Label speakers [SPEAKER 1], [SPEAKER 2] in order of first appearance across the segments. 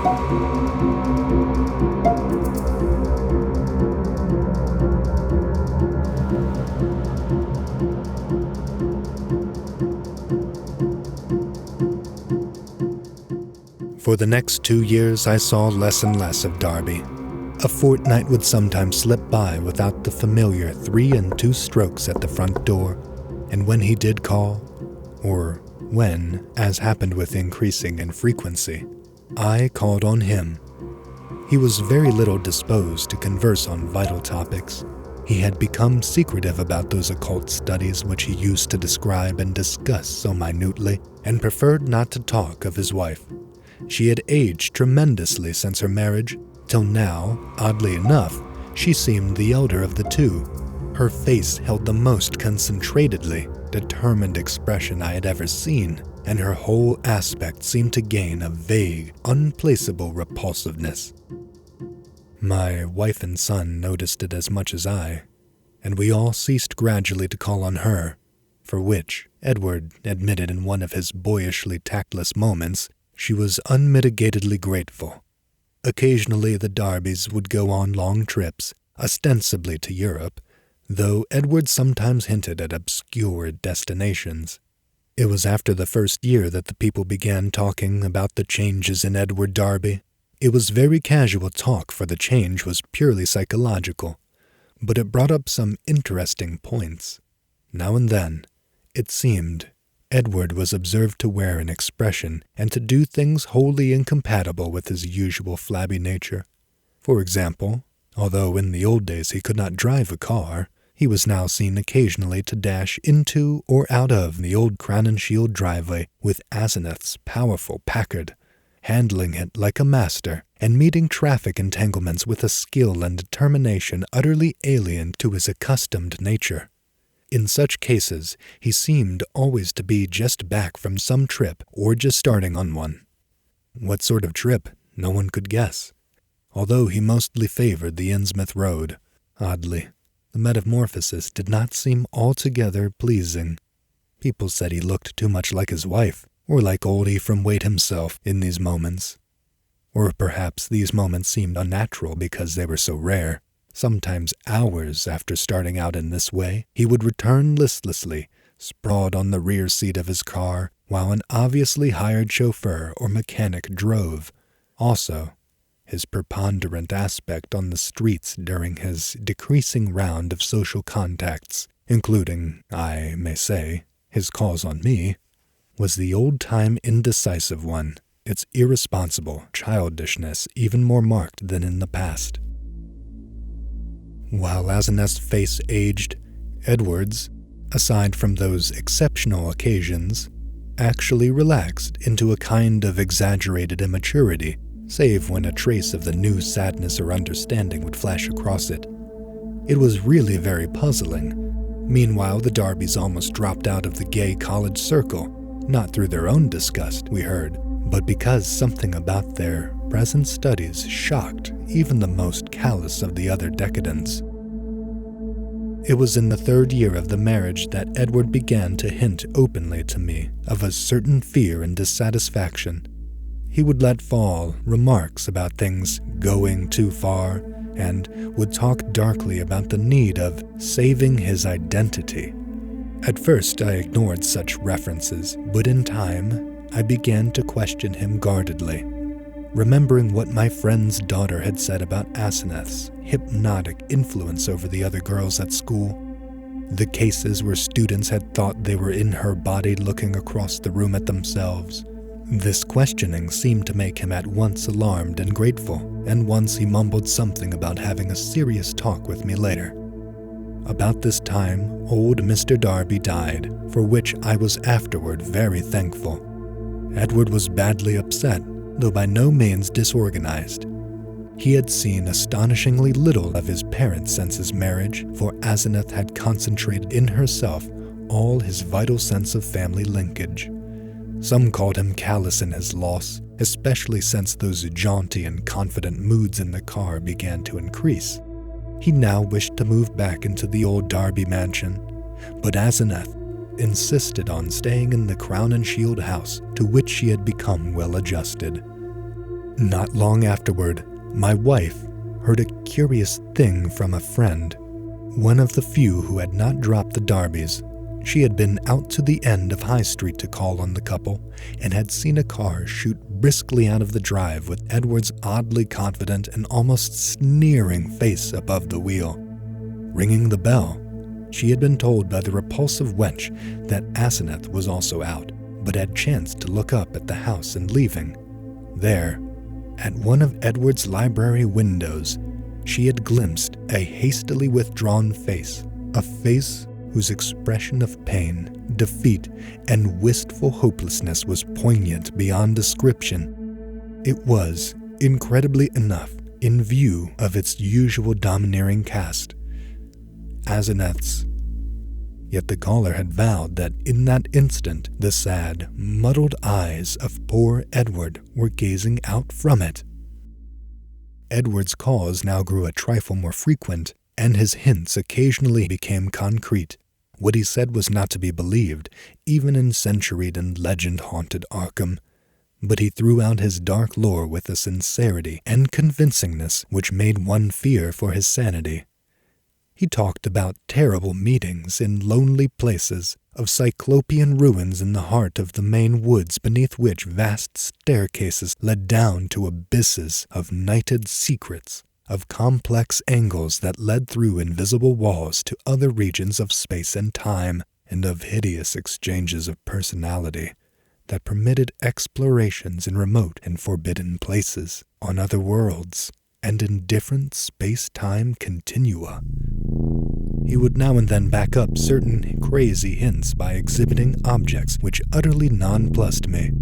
[SPEAKER 1] For the next 2 years, I saw less and less of Darby. A fortnight would sometimes slip by without the familiar 3 and 2 strokes at the front door, and when he did call, or when, as happened with increasing infrequency, I called on him, he was very little disposed to converse on vital topics. He had become secretive about those occult studies which he used to describe and discuss so minutely, and preferred not to talk of his wife. She had aged tremendously since her marriage, till now, oddly enough, she seemed the elder of the two. Her face held the most concentratedly determined expression I had ever seen, and her whole aspect seemed to gain a vague, unplaceable repulsiveness. My wife and son noticed it as much as I, and we all ceased gradually to call on her, for which, Edward admitted in one of his boyishly tactless moments, she was unmitigatedly grateful. Occasionally the Darbys would go on long trips, ostensibly to Europe, though Edward sometimes hinted at obscure destinations. It was after the first year that the people began talking about the changes in Edward Darby. It was very casual talk, for the change was purely psychological, but it brought up some interesting points. Now and then, it seemed, Edward was observed to wear an expression and to do things wholly incompatible with his usual flabby nature. For example, although in the old days he could not drive a car, he was now seen occasionally to dash into or out of the old Crowninshield driveway with Asenath's powerful Packard, handling it like a master, and meeting traffic entanglements with a skill and determination utterly alien to his accustomed nature. In such cases, he seemed always to be just back from some trip or just starting on one. What sort of trip, no one could guess, although he mostly favored the Innsmouth road. Oddly, the metamorphosis did not seem altogether pleasing. People said he looked too much like his wife, or like old Ephraim Waite himself in these moments. Or perhaps these moments seemed unnatural because they were so rare. Sometimes hours after starting out in this way, he would return listlessly, sprawled on the rear seat of his car, while an obviously hired chauffeur or mechanic drove. Also, his preponderant aspect on the streets during his decreasing round of social contacts, including, I may say, his calls on me, was the old-time indecisive one, its irresponsible childishness even more marked than in the past. While Asenath's face aged, Edward's, aside from those exceptional occasions, actually relaxed into a kind of exaggerated immaturity, save when a trace of the new sadness or understanding would flash across it. It was really very puzzling. Meanwhile, the Darbys almost dropped out of the gay college circle, not through their own disgust, we heard, but because something about their present studies shocked even the most callous of the other decadents. It was in the 3rd year of the marriage that Edward began to hint openly to me of a certain fear and dissatisfaction. He would let fall remarks about things going too far, and would talk darkly about the need of saving his identity. At first I ignored such references, but in time I began to question him guardedly, remembering what my friend's daughter had said about Asenath's hypnotic influence over the other girls at school. The cases where students had thought they were in her body looking across the room at themselves. This questioning seemed to make him at once alarmed and grateful, and once he mumbled something about having a serious talk with me later. About this time, old Mr. Darby died, for which I was afterward very thankful. Edward was badly upset, though by no means disorganized. He had seen astonishingly little of his parents since his marriage, for Asenath had concentrated in herself all his vital sense of family linkage. Some called him callous in his loss, especially since those jaunty and confident moods in the car began to increase. He now wished to move back into the old Darby mansion, but Asenath insisted on staying in the Crowninshield house, to which she had become well adjusted. Not long afterward, my wife heard a curious thing from a friend, one of the few who had not dropped the Darbys. She had been out to the end of High Street to call on the couple and had seen a car shoot briskly out of the drive with Edward's oddly confident and almost sneering face above the wheel. Ringing the bell, she had been told by the repulsive wench that Asenath was also out, but had chanced to look up at the house and leaving. There, at one of Edward's library windows, she had glimpsed a hastily withdrawn face, a face whose expression of pain, defeat, and wistful hopelessness was poignant beyond description. It was, incredibly enough, in view of its usual domineering cast, Asenath's. Yet the caller had vowed that in that instant the sad, muddled eyes of poor Edward were gazing out from it. Edward's calls now grew a trifle more frequent, and his hints occasionally became concrete. What he said was not to be believed, even in centuried and legend-haunted Arkham, but he threw out his dark lore with a sincerity and convincingness which made one fear for his sanity. He talked about terrible meetings in lonely places, of cyclopean ruins in the heart of the Maine woods beneath which vast staircases led down to abysses of nighted secrets, of complex angles that led through invisible walls to other regions of space and time, and of hideous exchanges of personality that permitted explorations in remote and forbidden places, on other worlds, and in different space-time continua. He would now and then back up certain crazy hints by exhibiting objects which utterly nonplussed me.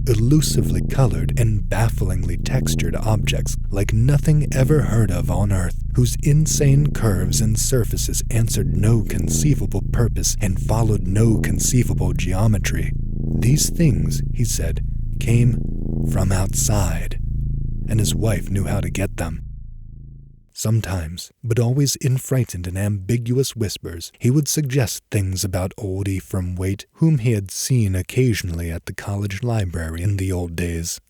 [SPEAKER 1] Elusively colored and bafflingly textured objects like nothing ever heard of on Earth, whose insane curves and surfaces answered no conceivable purpose and followed no conceivable geometry. These things, he said, came from outside, and his wife knew how to get them. Sometimes, but always in frightened and ambiguous whispers, he would suggest things about old Ephraim Waite, whom he had seen occasionally at the college library in the old days.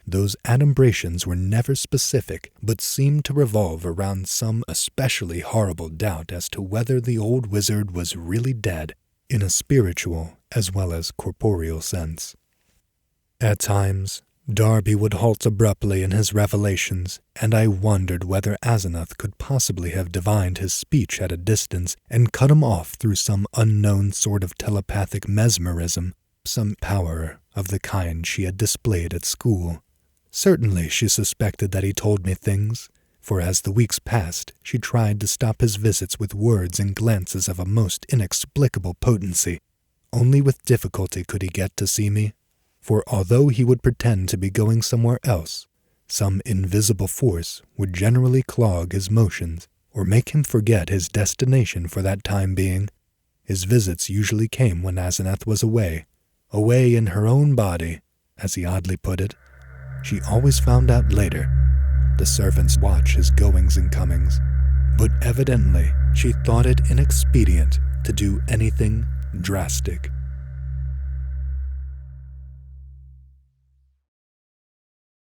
[SPEAKER 1] Those adumbrations were never specific, but seemed to revolve around some especially horrible doubt as to whether the old wizard was really dead, in a spiritual as well as corporeal sense. At times, Darby would halt abruptly in his revelations, and I wondered whether Asenath could possibly have divined his speech at a distance and cut him off through some unknown sort of telepathic mesmerism, some power of the kind she had displayed at school. Certainly she suspected that he told me things, for as the weeks passed, she tried to stop his visits with words and glances of a most inexplicable potency. Only with difficulty could he get to see me. For although he would pretend to be going somewhere else, some invisible force would generally clog his motions or make him forget his destination for that time being. His visits usually came when Asenath was away in her own body, as he oddly put it. She always found out later. The servants watch his goings and comings, but evidently she thought it inexpedient to do anything drastic.